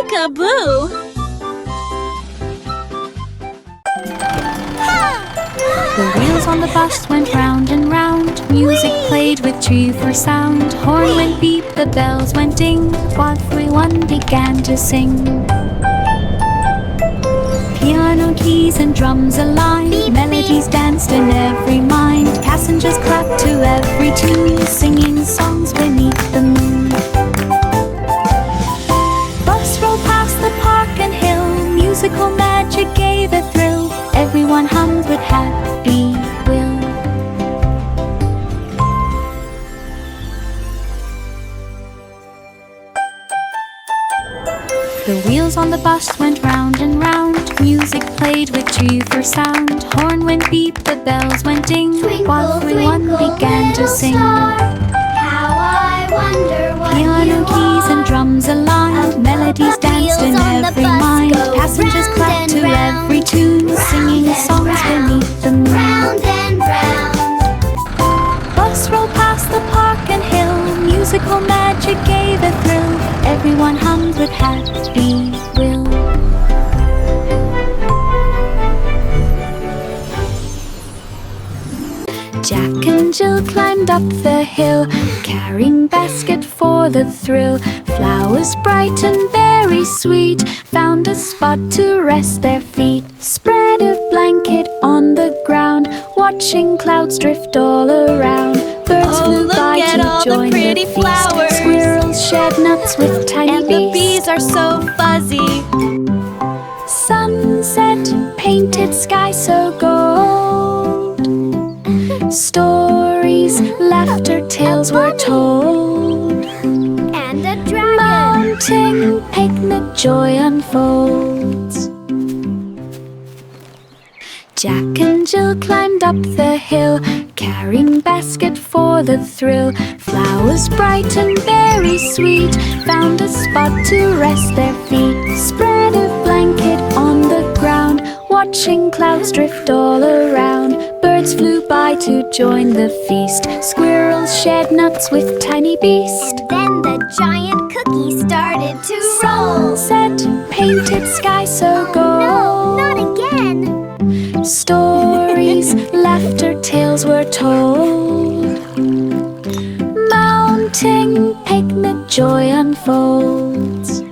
Peek-a-boo! The wheels on the bus went round and round. Music played with cheerful sound. Horn went beep, the bells went ding, while everyone began to sing. Piano keys and drums aligned. Melodies danced in every mind. Passengers clapped to every tune, singing songs beneath the moon. Bus rolled past the park and hill. Musical magic gave a thrill. Everyone hummed with happy will. The wheels on the bus went round and round. Music played with cheerful sound. Horn went beep, the bells went ding, while everyone began to sing. Piano keys and drums aligned. Melodies danced in every mind. Passengers clapped to every tune, singing songs beneath the moon. Round and round. Bus rolled past the park and hill. Musical magic gave a thrill. Everyone hummed with happy will. Jack and Jill climbed up the hill, carrying basket for the thrill. Flowers bright and very sweet found a spot to rest their feet. Spread a blanket on the ground, watching clouds drift all around. Birds flew by to join the feast. Flowers. Squirrels shed nuts with tiny And beaks. the bees are so fuzzy. Sunset painted sky so gold. Stories, laughter, tales were told. And a dragon. Mounting picnic joy unfolds. Jack and Jill climbed up the hill, carrying basket for the thrill. Flowers bright and very sweet found a spot to rest their feet. Spread a blanket on the ground, watching clouds drift all around. Birds flew by to join the feast. Squirrels shed nuts with tiny beast. Then the giant cookie started to roll. Sunset painted sky so gold. No, not again. Stories, laughter, tales were told. Mounting picnic joy unfolds.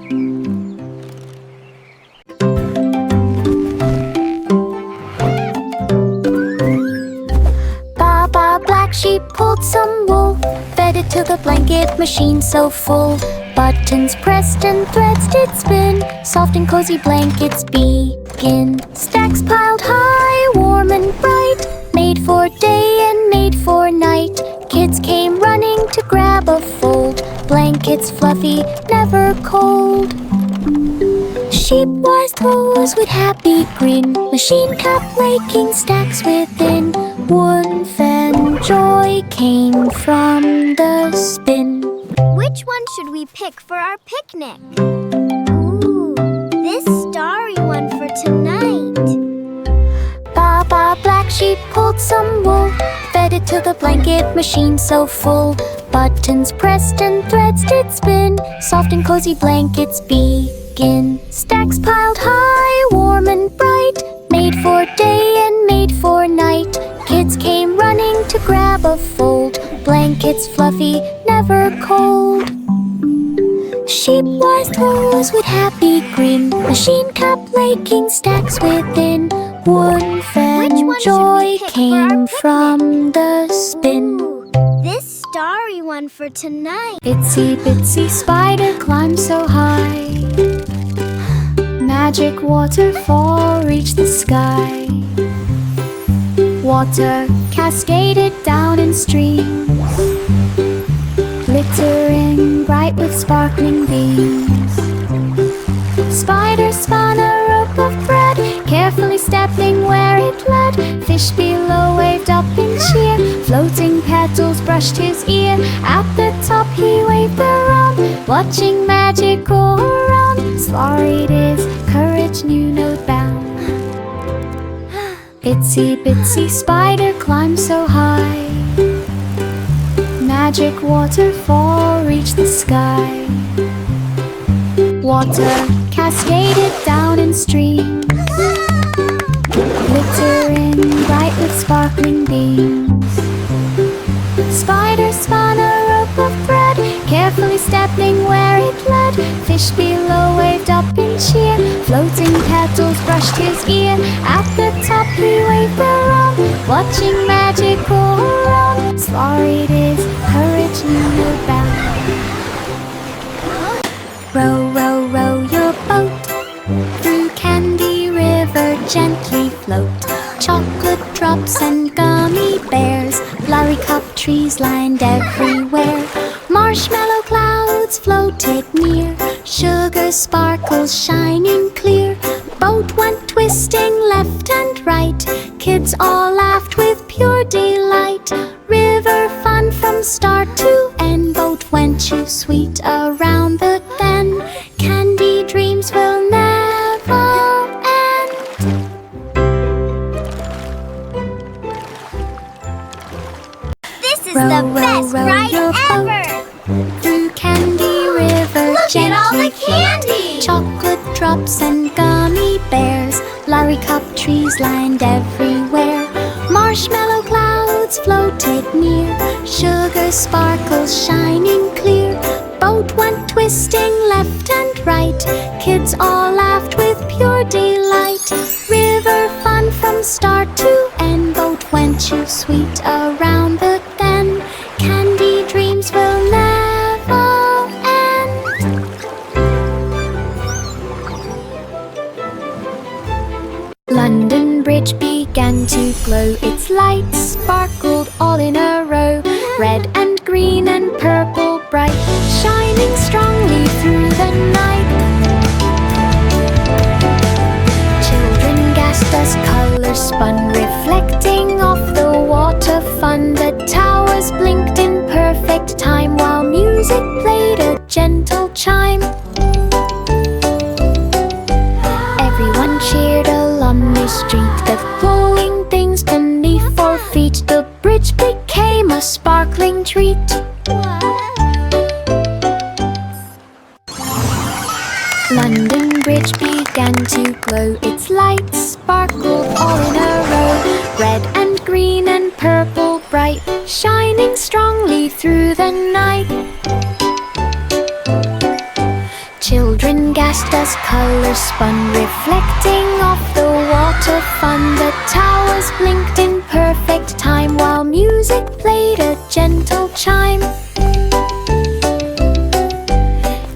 Baba Black Sheep pulled some wool, fed it to the blanket machine so full. Buttons pressed and threads did spin, soft and cozy blankets begin. Stacks piled high, warm and bright, made for day and made for night. Kids came running to grab a fold, blankets fluffy, never cold. Sheep wise toes with happy grin, machine kept making stacks within. Warmth and joy came from the spin. Which one should we pick for our picnic? Ooh, this starry one for tonight. Baba Black Sheep pulled some wool, fed it to the blanket machine so full. Buttons pressed and threads did spin, soft and cozy blankets begin. Stacks piled high, warm and bright, made for day and made for night. Kids came running to grab a fold, blankets fluffy, never cold. Sheep wise toes with happy grin, machine kept making stacks within. Warmth and joy came from the spin. Ooh, this starry one for tonight. Itsy bitsy spider climbed so high, magic waterfall reached the sky. Water cascaded down in streams, glittering bright with sparkling beams. Spider spun a rope of thread, carefully stepping where it led. Fish below waved up in cheer, floating petals brushed his ear. At the top he waved the rod, watching magic go around. Slurried his courage knew no bound. Itsy bitsy spider climbed so high, magic waterfall reached the sky. Water cascaded down in streams, glittering bright with sparkling beams. Spider spun a rope of thread, carefully stepping where it led. Fish below waved up in cheer, floating petals brushed his ear. At the top he waved around, watching magic go around. Slurried his courage knew no bound. Row, row, row your boat through Candy River, gently float. Chocolate drops and gummy bears, flurry cup trees lined everywhere. Marshmallow clouds floated near, sugar sparkles shining clear. Boat went twisting left and right, kids all laughed with pure delight. River fun from start to end, boat went too sweet around the bend. Candy dreams will never end. This is the best ride ever! Through Candy River, Look at all the gently float. candy! Chocolate drops and gummy bears, flurry cup trees lined everywhere. Marshmallow clouds floated near, sugar sparkles shining clear. Boat went twisting left and right, kids all laughed with pure delight. River fun from start to end, boat went too sweet around the bend. Candy dreams will never end. London Bridge began to glow, its lights sparkled all in a row. Red and green and purple bright, shining strongly through the night. Children gasped as colors spun, reflecting off the water fun. The towers blinked in perfect time, while music played a gentle chime. Everyone cheered along the street, the flowing things beneath 4 feet. The bridge became a sparkling treat. London Bridge began to glow, its lights sparkled all in a row. Red and green and purple bright, shining strongly through the night. Children gasped as colors spun, reflecting off the water fun. The towers blinked in perfect time, while music played a gentle chime.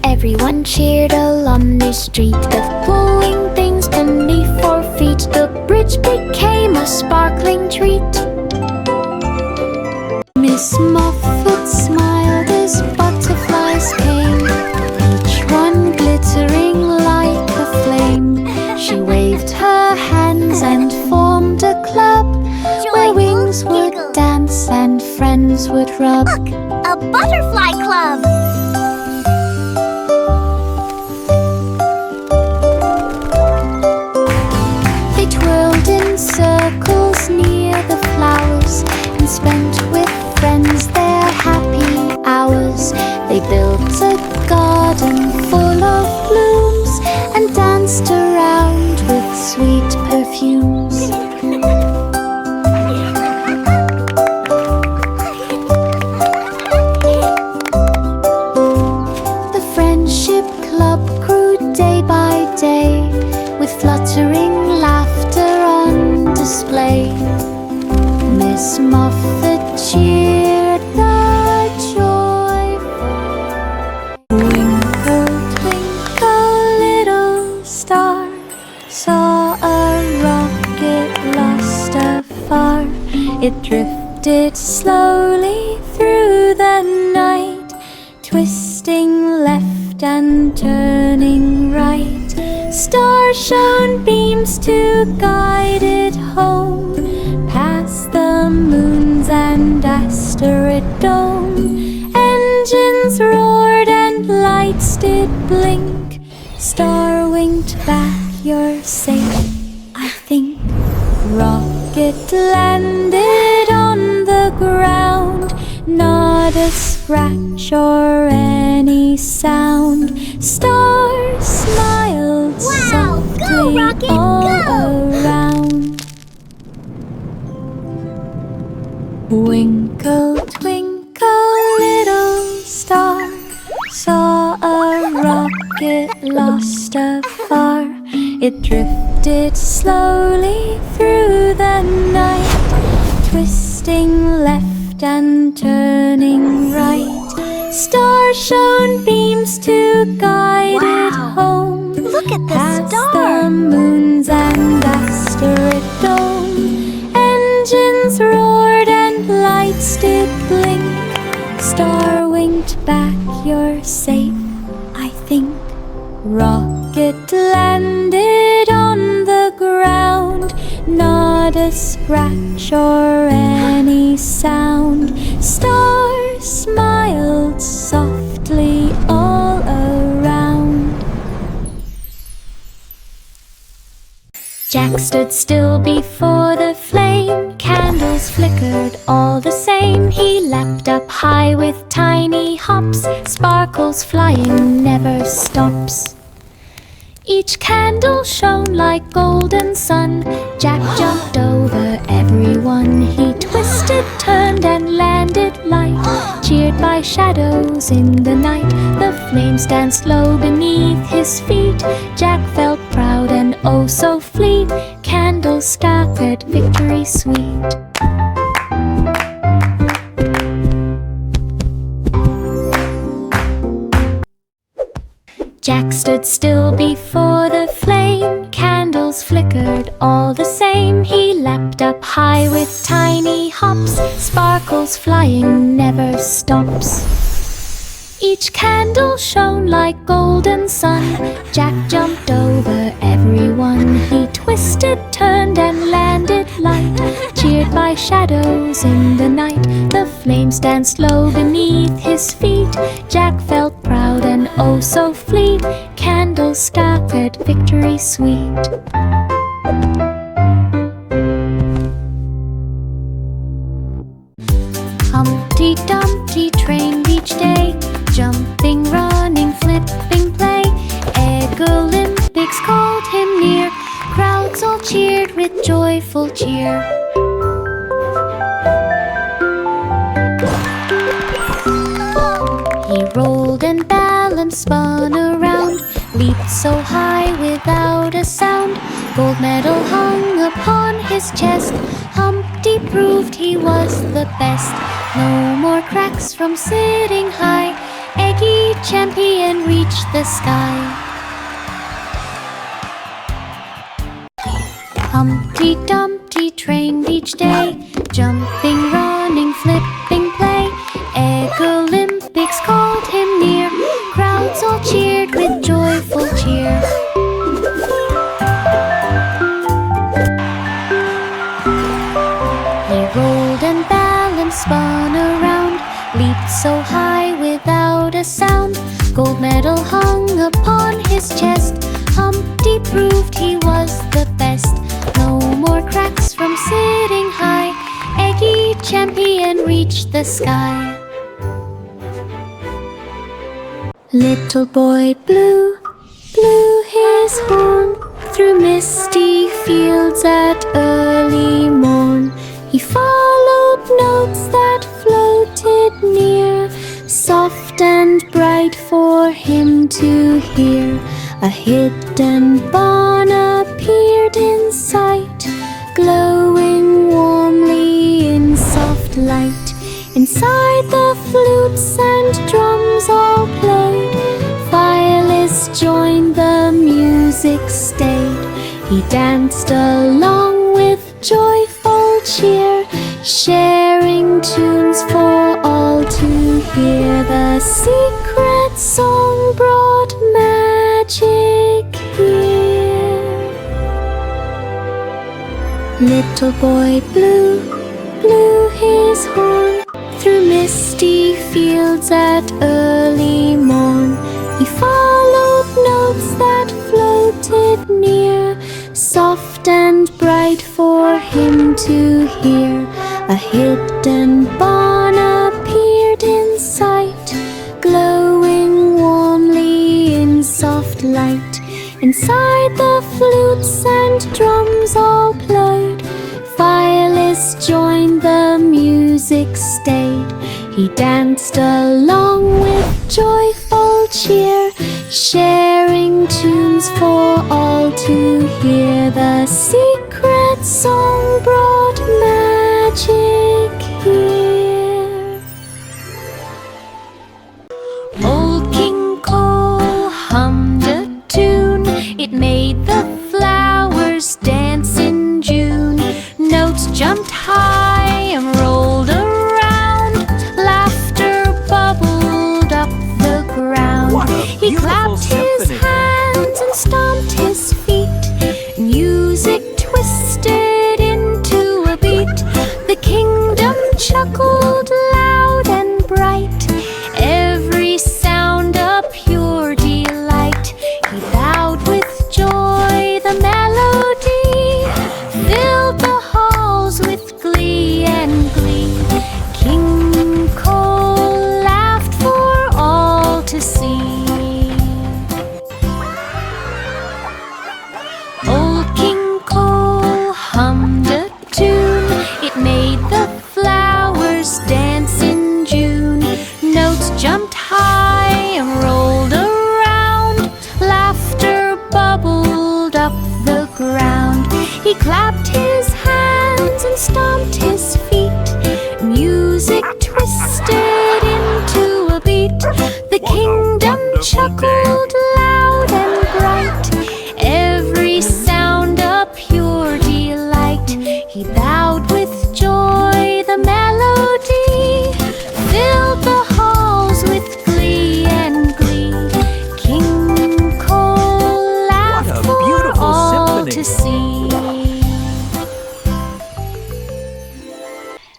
Everyone cheered along the street, the flowing things beneath 4 feet. The bridge became a sparkling treat. Miss Muffet smiled as butterflies came, each one glittering like a flame. She waved her hands and formed a club, where wings would dance and friends would rub. Look, a butterfly club! They twirled in circles near the flowers and spent with friends their happy hours. They built a garden full of blooms and danced around with sweet perfumes. The Friendship Club grew day by day, with fluttering laughter on display. Miss Muffet cheered the joyful. Twinkle, twinkle, little star, saw a rocket lost afar. It drifted slowly through the night, twisting left and turning right. Stars shone beams to guide it home, past the moons and asteroid dome. Engines roared and lights did blink. Star winked back, you're safe, I think. Rocket landed on the ground, not a scratch or any sound. Stars Twinkle, twinkle, little star, saw a rocket lost afar. It drifted slowly through the night, twisting left and turning right. Stars shone beams to guide it home. Look at the Past star! the moons and asteroid dome. Engines roared and lights did blink. Star winked back, you're safe, I think. Rocket landed on the ground, not a scratch or any sound. Stars smiled softly all around. Jack stood still before the flame. Candles flickered all the same. He leapt up high with tiny hops. Sparkles flying never stops. Each candle shone like golden sun. Jack jumped over everyone. He twisted, turned and landed light. Cheered by shadows in the night, the flames danced low beneath his feet. Jack felt proud and oh so fleet. Candles scattered victory sweet. Jack stood still before the flame. Candles flickered all the same. He leapt up high with tiny hops. Sparkles flying never stops. Each candle shone like golden sun. Jack jumped over everyone. He twisted, turned and landed light. Cheered by shadows in the night, the flames danced low beneath his feet. Jack felt proud and oh so fleet. Candles scattered victory sweet. Humpty Dumpty trained each day, jumping, running, flipping, play. Egg Olympics called him near. Crowds all cheered with joyful cheer. He rolled and balanced, spun around, leaped so high without a sound. Gold medal hung upon his chest. Humpty proved he was the best. No more cracks from sitting high. Eggy champion reached the sky. Humpty Dumpty trained each day, jumping, running, flipping, play. Egg Olympics called him near. Crowds all cheered with joyful cheer. He rolled and balanced, spun around, leaped so high without a sound. Gold medal hung upon his chest. Humpty proved he was the best. No more cracks from sitting high. Eggy champion reached the sky. Little boy Blue blew his horn through misty fields at early morn. He followed notes that floated near, soft and bright for him to hear. A hidden barn appeared in sight, glowing warmly in soft light. Inside the flutes and drums all played. Violins joined, the music stayed. He danced along with joyful cheer, sharing tunes for all to hear. The secret song brought magic here. Little boy Blue blew his horn through misty fields at early morn. He followed notes that floated near, soft and bright for him to hear. A hidden barn appeared in sight, glowing warmly in soft light. Inside the flutes and drums all played. violist joined the music stayed. He danced along with joyful cheer, sharing tunes for all to hear. The secret song brought magic here. Old King Cole hummed a tune. It made the flowers dance in June. Notes jumped high and rolled around. Laughter bubbled up the ground. He clapped his hands and stomped his feet. Music twisted into a beat. The kingdom chuckled loud and bright. Every sound a pure delight. He bowed with joy. The melody filled the halls with glee and glee. King Cole laughed for all to see. Old King Cole hummed a tune. It made the flowers dance in June. Notes jumped high and rolled around. Laughter bubbled up the ground. He clapped his hands and stomped his feet. Music twisted into a beat. The kingdom chuckled loud and bright. Every sound a pure delight. He bowed with joy. The melody filled the halls with glee and glee. King Cole laughed for all to see.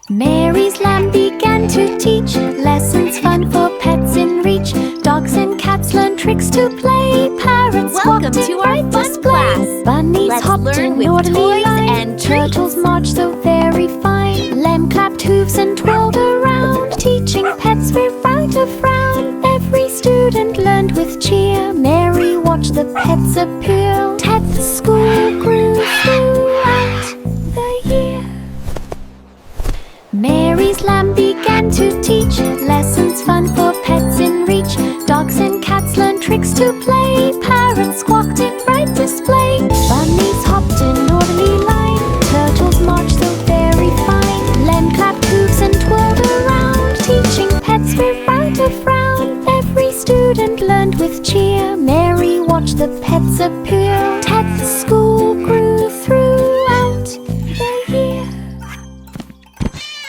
Mary's lamb began to teach lessons fun for pets in reach. Dogs and cats learn tricks to play. Parrots Welcome walked in to our bright fun display. class. Bunnies Let's hopped learn in with orderly toys line. and treats. Turtles marched so very fine. Lamb clapped hooves and twirled around. Teaching pets without a frown. Every student learned with cheer. Mary watched the pets appear. At the school grew throughout the year. Mary's lamb began to teach lessons fun for pets in reach. Dogs and cats learn tricks to play. Parrots squawked in bright display. Bunnies hopped in orderly line. Turtles marched so very fine. Lamb clapped hooves and twirled around. Teaching pets without a frown. Every student learned with cheer. Mary watched the pets appear. At the school grew throughout the year.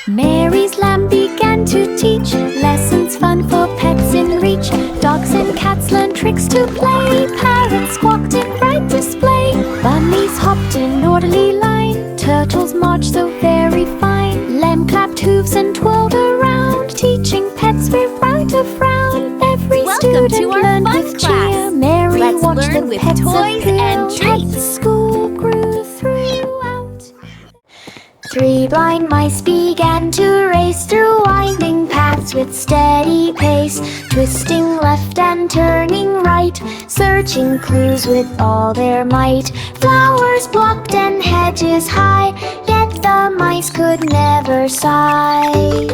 Mary's lamb began to teach lessons fun for pets in reach. Dogs and cats learn tricks to play. Parrots squawked in bright display. Bunnies hopped in orderly line. Turtles marched so very fine. Lamb clapped hooves and twirled around. Teaching pets without a frown. Every Welcome student to our learned fun with class. cheer. Mary Let's watched learn the with pets toys appear. and At treats. the school grew throughout. 3 blind mice began to race through winding paths with steady pace, twisting left and turning right, searching clues with all their might. Flowers blocked and hedges high, yet the mice could never sigh.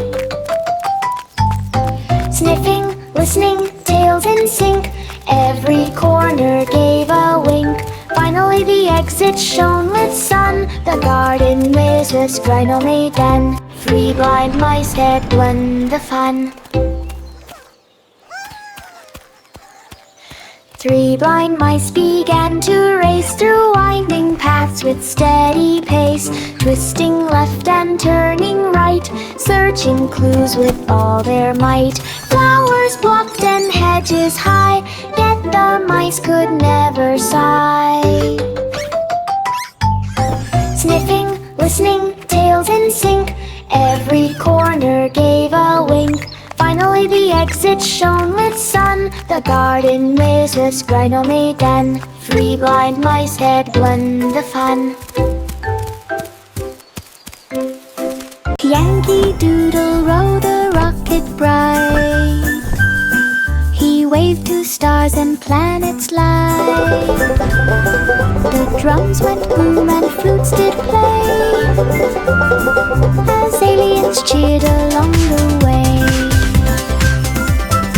Sniffing, listening, tails in sync, every corner gave a wink. Finally the exit shone with sun. The garden maze was finally done. 3 blind mice had won the fun. 3 blind mice began to race through winding paths with steady pace, twisting left and turning right, searching clues with all their might. Flowers blocked and hedges high, yet the mice could never sigh. Sniffing, listening, tails in sync, every corner gave a wink. Finally the exit shone with sun. The garden maze was finally done. 3 blind mice had won the fun. Yankee Doodle rode a rocket bright. He waved to stars and planets light. The Drums went boom and flutes did play, as aliens cheered along the way.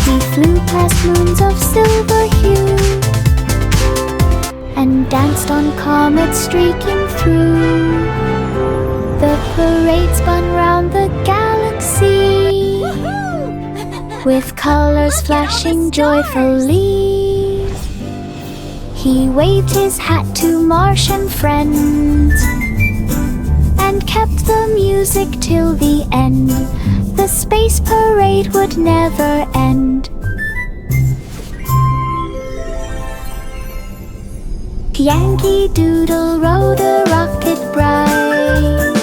We flew past moons of silver hue and danced on comets streaking through. The parade spun round the galaxy, with colors flashing joyfully. He waved his hat to Martian friends and kept the music till the end. The space parade would never end. Yankee Doodle rode a rocket bright.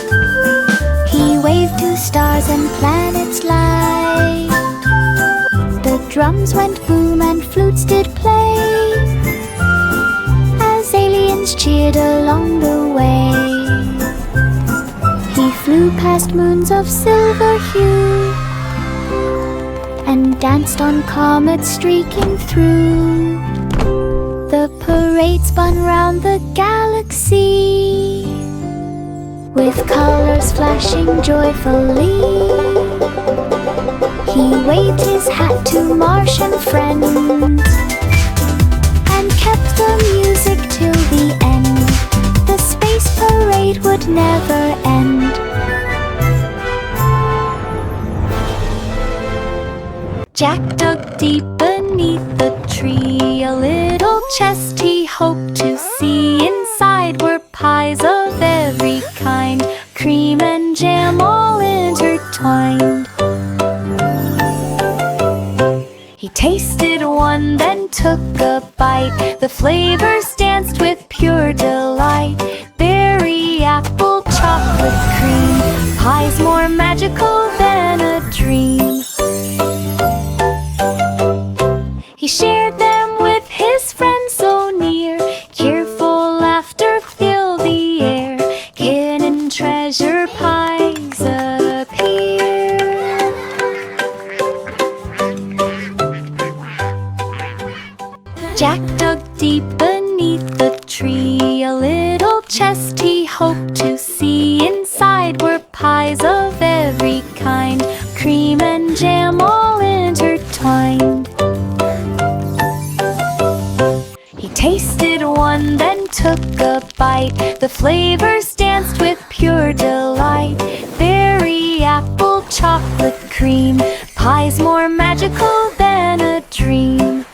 He waved to stars and planets light. The drums went boom and flutes did play, as aliens cheered along the way. He flew past moons of silver hue and danced on comets streaking through. The parade spun round the galaxy, with colors flashing joyfully. He waved his hat to Martian friends and kept the music till the end. The space parade would never end. Jack dug deep beneath the tree, a little chest he hoped to see. Inside were pies of every kind, cream and jam all intertwined. He tasted one, then took a bite. The flavors danced with pure delight. Berry, apple, chocolate, cream, pies more magical than a dream. He shared them with his friends so near. Cheerful laughter filled the air. Hidden treasure pies appear. Jack dug deep beneath the tree, a little chest he hoped to see. Inside were pies of every kind, cream and jam all intertwined. He tasted one, then took a bite. The flavors danced with pure delight. Berry, apple, chocolate, cream, pies more magical than a dream.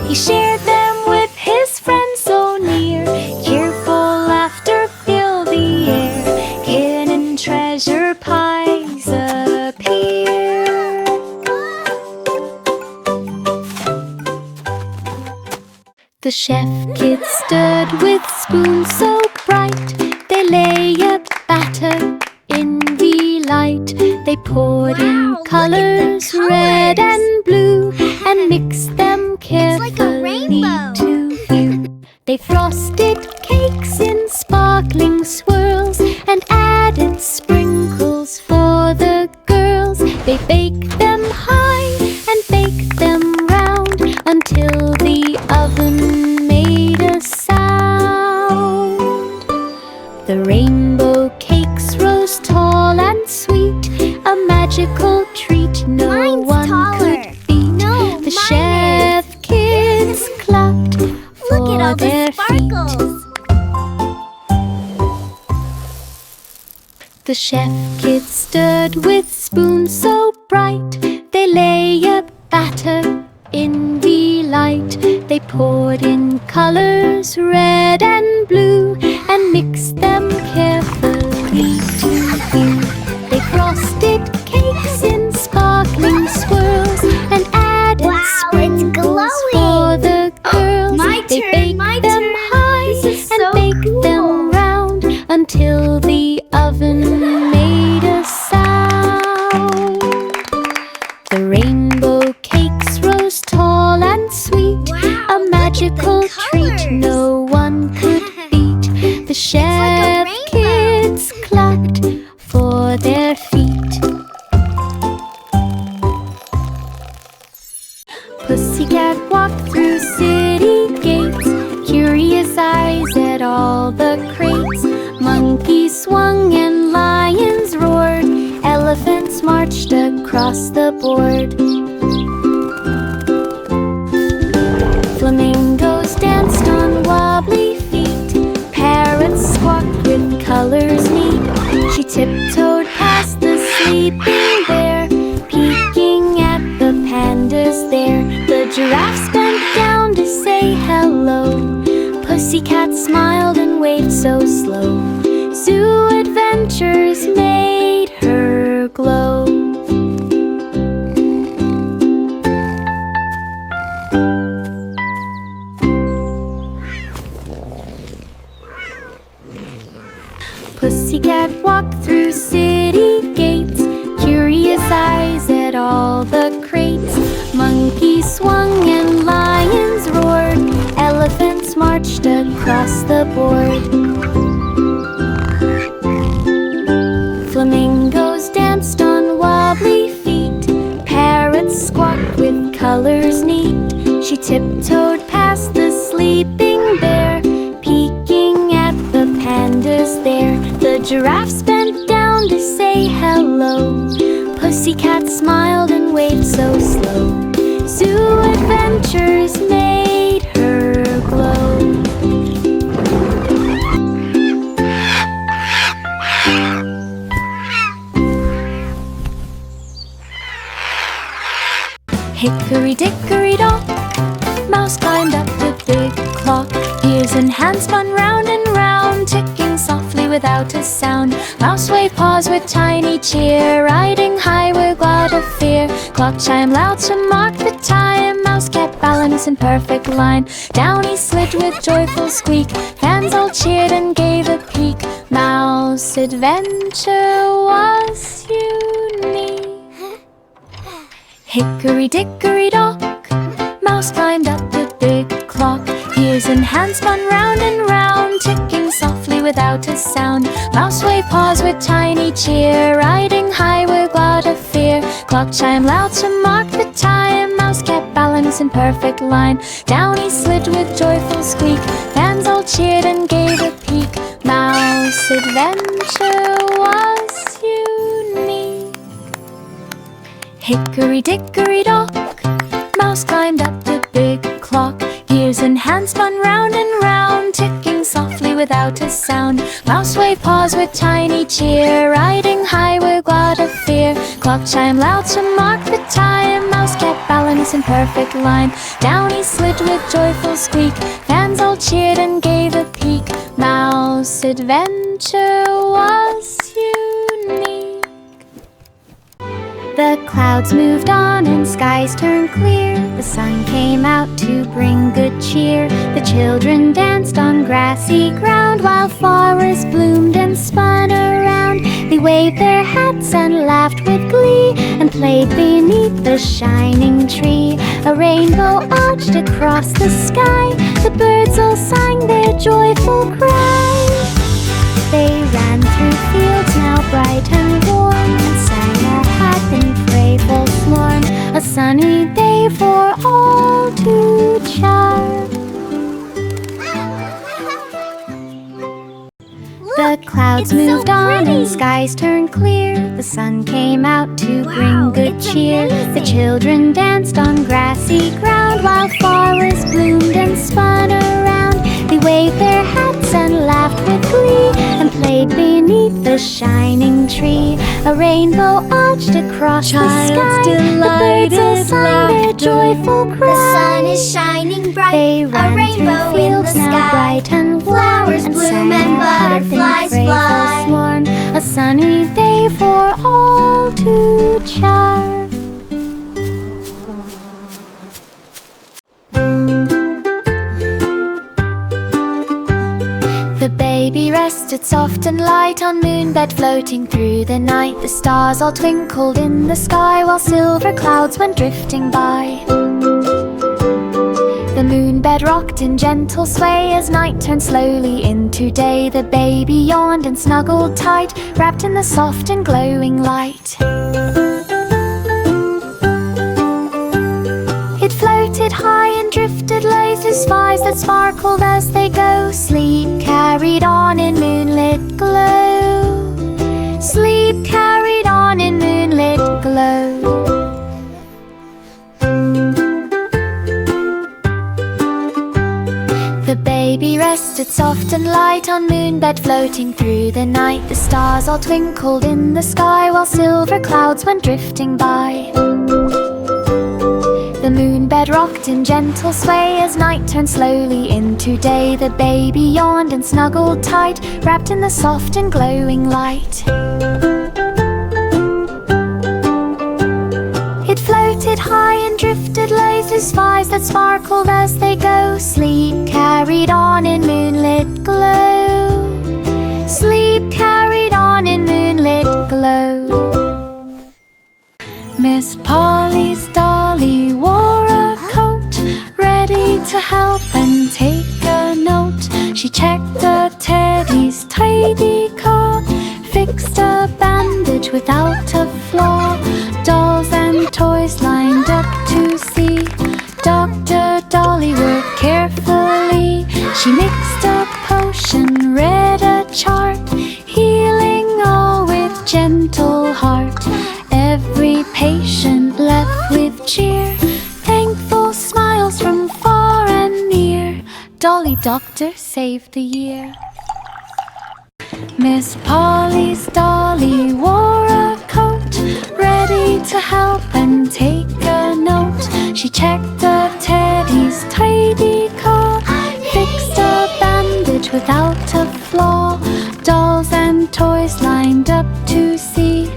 He shared them with his friends so near. Cheerful laughter filled the air. Hidden treasure pies appear. The chef kids stood with spoons so bright. They lay a batter in delight. They poured in colors red and blue and mixed them carefully to view. They frosted cakes in sparkling swirls and added sprinkles for the girls. They baked them high and baked them round until the oven made a sound. The rainbow cakes rose tall and sweet, a magical treat no Mine's one taller. could beat. No, The mine chef kids clapped for Look at all their the sparkles. feet. The chef kids stood with spoons so bright. They lay a batter in delight. They poured in colors red and blue and mixed them carefully to view. They frosted cakes in sparkling swirls and added Wow, it's sprinkles glowing. for the girls. My They turn, baked my them turn. high This is and so baked cool. them round until the oven made a sound. The rainbow cakes rose tall and sweet, Wow, a magical look at the treat colors. no one could beat. The chef rainbow. kids clapped for their feet. Pussycat walked through city gates curious eyes at all the crates. Monkeys swung and lions roared. Elephants marched across the board. Flamingos danced on wobbly feet. Parrots squawked with colors neat. She tiptoed past the sleeping bear, peeking at the pandas there. The giraffes bent down to say hello. Pussycat smiled and waved so slow. Zoo adventures made her glow. Pussycat walked through city gates, curious eyes at all the crates. Monkeys swung and lions roared. Elephants marched across the board. Flamingos danced on wobbly feet. Parrots squawked with colors neat. She tiptoed past the sleeping bear, peeking at the pandas there. The giraffes bent down to say hello. Pussycat smiled and waved so slow. Zoo adventures made her glow. Hickory-dickory-dock, Mouse climbed up the big clock. Ears and hands spun round and round, ticking softly without a sound. Mouse waved paws with tiny cheer, riding high without a fear. Clock chime loud to mark the time. Mouse kept balance in perfect line. Down he slid with joyful squeak. Fans all cheered and gave a peek. Mouse adventure was unique. Hickory-dickory-dock, Mouse climbed up the big clock. Ears and hands spun round and round, ticking softly without a sound. Mouse waved paws with tiny cheer, riding high without a fear. Clock chime loud to mark the time. Mouse kept balance in perfect line. Down he slid with joyful squeak. Fans all cheered and gave a peek. Mouse adventure was unique. Hickory-dickory-dock, Mouse climbed up the big clock. Ears and hands spun round and round, ticking softly without a sound. Mouse waved paws with tiny cheer, riding high without a fear. Clock chime loud to mark the time. Mouse kept balance in perfect line. Down he slid with joyful squeak. Fans all cheered and gave a peek. Mouse adventure was unique. The clouds moved on and skies turned clear. The sun came out to bring good cheer. The children danced on grassy ground while flowers bloomed and spun around. They waved their hats and laughed with glee and played beneath the shining tree. A rainbow arched across the sky. The birds all sang their joyful cry. They ran through fields now bright and warm and sang a happy playful morn. A sunny day for all to charm. The clouds moved on and skies turned clear. The sun came out to bring good cheer. The children danced on grassy ground while flowers bloomed and spun around. They waved their hats and laughed with glee and played beneath the shining tree. A rainbow arched across the sky. The birds all sang their joyful cry. The sun is shining bright. They a ran rainbow through in the fields now sky. bright and warm, Flowers and bloom sang and a happy butterflies playful fly. morn. A sunny day for all to charm. The baby rested soft and light on moonbed floating through the night. The stars all twinkled in the sky while silver clouds went drifting by. The moonbed rocked in gentle sway as night turned slowly into day. The baby yawned and snuggled tight, wrapped in the soft and glowing light. It floated high and drifted lay through skies that sparkled as they go. Sleep carried on in moonlit glow. Sleep carried on in moonlit glow. The baby rested soft and light on moonbed floating through the night. The stars all twinkled in the sky while silver clouds went drifting by. The moonbed rocked in gentle sway as night turned slowly into day. The baby yawned and snuggled tight, wrapped in the soft and glowing light. It floated high and drifted low through skies that sparkled as they go. Sleep carried on in moonlit glow. Sleep carried on in moonlit glow. Miss Polly's dolly wore a coat, ready to help and take a note. She checked the teddy's tidy coat, fixed a bandage without a flaw. Dolls and toys lined up to see Dr. Dolly work carefully. She mixed a potion, read a chart, healing all with gentle heart. Every patient left with cheer, thankful smiles from far and near. Dolly Doctor saved the year. Miss Polly's dolly wore a coat, ready to help and take a note. She checked the teddy's tidy coat, fixed a bandage without a flaw. Dolls and toys lined up to see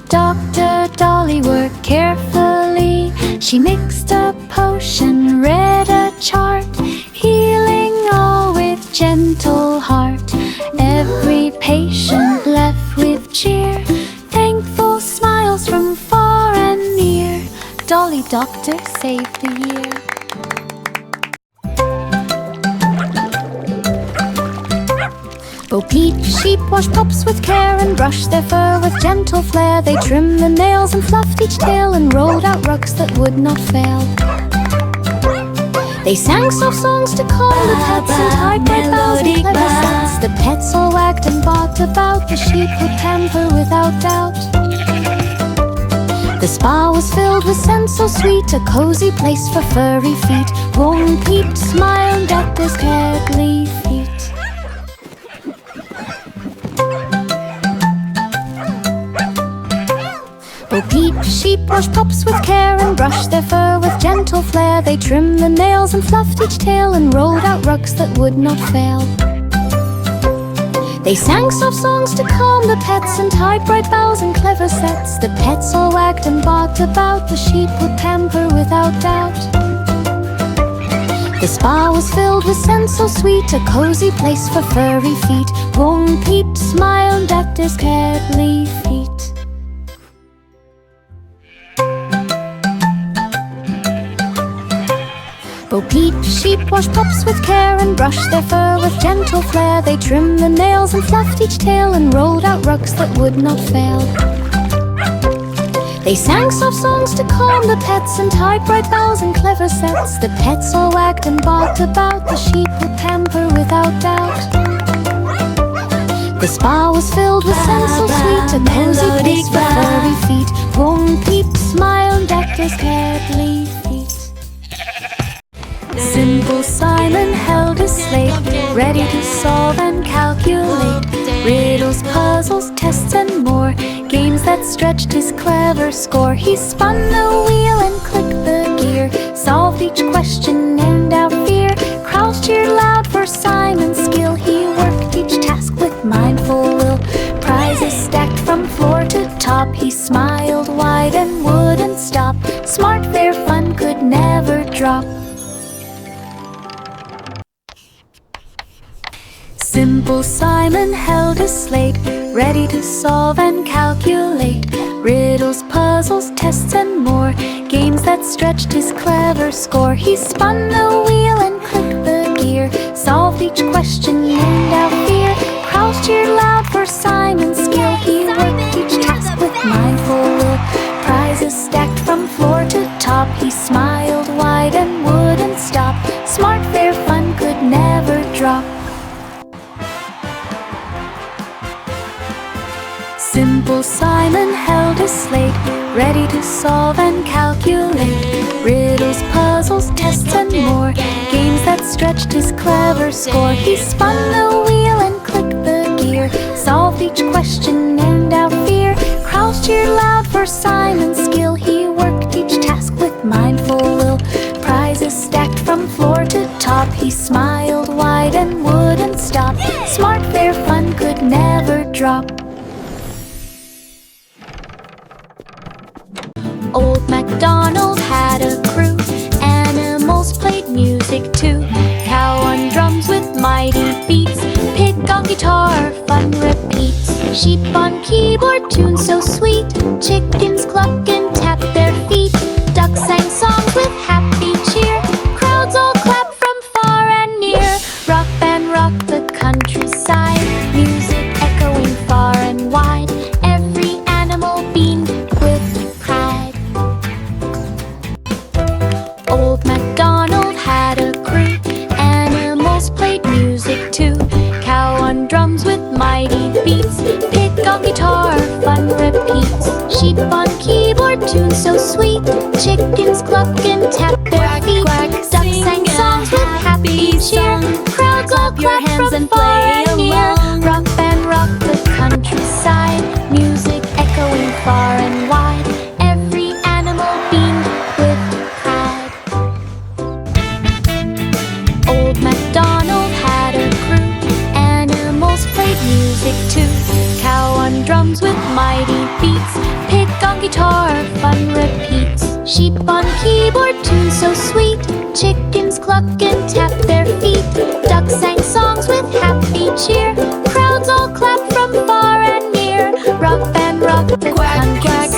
Dr. Dolly work carefully. She mixed a potion, read a chart, healing all with gentle heart. Every patient left with cheer, thankful smiles from far and near. Dolly Doctor saved the year. Bo Peep sheep wash pups with care and brush their fur with gentle flair. They trimmed the nails and fluffed each tail and rolled out rugs that would not fail. They sang soft songs to calm the pets and tied bright bows and clever scents. The pets all wagged and barked about, the sheep would pamper without doubt. The spa was filled with scents so sweet, a cozy place for furry feet. Bo Peep smiled at their scarecly feet. Bo Peep sheep wash pups with care and brush their fur with gentle flair. They trimmed the nails and fluffed each tail and rolled out rugs that would not fail. They sang soft songs to calm the pets and tied bright bows and clever sets. The pets all wagged and barked about, the sheep would pamper without doubt. The spa was filled with scents so sweet, a cozy place for furry feet. Bo Peep smiled at their scarecly feet. Bo Peep sheep wash pups with care and brush their fur with gentle flair. They trimmed the nails and fluffed each tail and rolled out rugs that would not fail. They sang soft songs to calm the pets and tied bright bows and clever sets. The pets all wagged and barked about, the sheep would pamper without doubt. The spa was filled with scents so sweet, a cozy place for furry feet. Bo Peep smiled at their scarecly feet. Simple Simon held a slate, ready to solve and calculate riddles, puzzles, tests and more, games that stretched his clever score. He spun the wheel and clicked the gear, solved each question and out fear. Crowds cheered loud for Simon's skill. He worked each task with mindful will, prizes stacked from floor to top. He smiled wide and wouldn't stop. Smart, fair fun could never drop. Simple Simon held a slate, ready to solve and calculate riddles, puzzles, tests and more, games that stretched his clever score. He spun the wheel and clicked the gear, solved each question and out fear. Crowds cheered loud for Simon's skill. He worked each task with mindful will, prizes stacked from floor to top. He smiled wide and wouldn't drop. Simple Simon held his slate, ready to solve and calculate riddles, puzzles, tests, and more. Games that stretched his clever score. He spun the wheel and clicked the gear, solved each question and out fear. Crowds cheered loud for Simon's skill. He worked each task with mindful will. Prizes stacked from floor to top. He smiled wide and wouldn't stop. Smart, fair fun could never drop. Old MacDonald had a crew. Animals played music too. Cow on drums with mighty beats. Pig on guitar, fun repeats. Sheep on keyboard, tunes so sweet. Chickens cluck and tap their feet. Ducks sang songs with happy cheer. Crowds all clap from far and near. Rock band rocked the countryside. Music echoing far and wide. Every animal beamed with pride. Old MacDonald had a crew. Animals played music too. Cow on drums with mighty beats. Pig on guitar, fun repeats. Sheep on keyboard, tunes so sweet. Chickens cluck and tap their feet. Ducks sang songs with happy cheer. Crowds all clap from far and near. Rock band rocked the countryside. Music echoing far and wide. Every animal beamed with pride. Old MacDonald had a crew. Animals played music too. Cow on drums with mighty beats. Pig on guitar, fun repeats. Sheep on keyboard, tunes so sweet. Chickens cluck and tap their feet. Ducks sang songs with happy cheer. Crowds all clap from far and near. Rock band rocked the country.